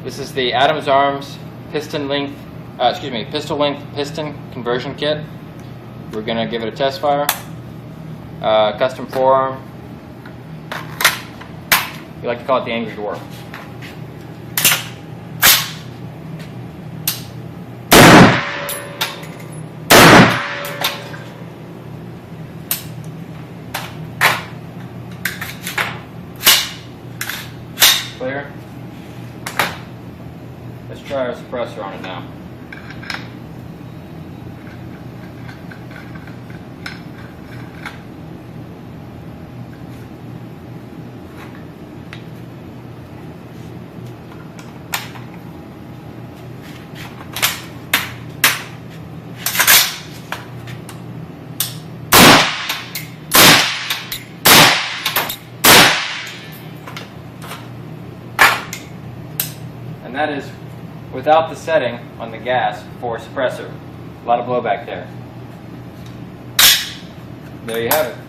This is the Adams Arms pistol length piston conversion kit. We're going to give it a test fire. Custom forearm. We like to call it the Angry Dwarf. Clear. Let's try our suppressor on it now. And that is without the setting on the gas for suppressor. A lot of blowback there. There you have it.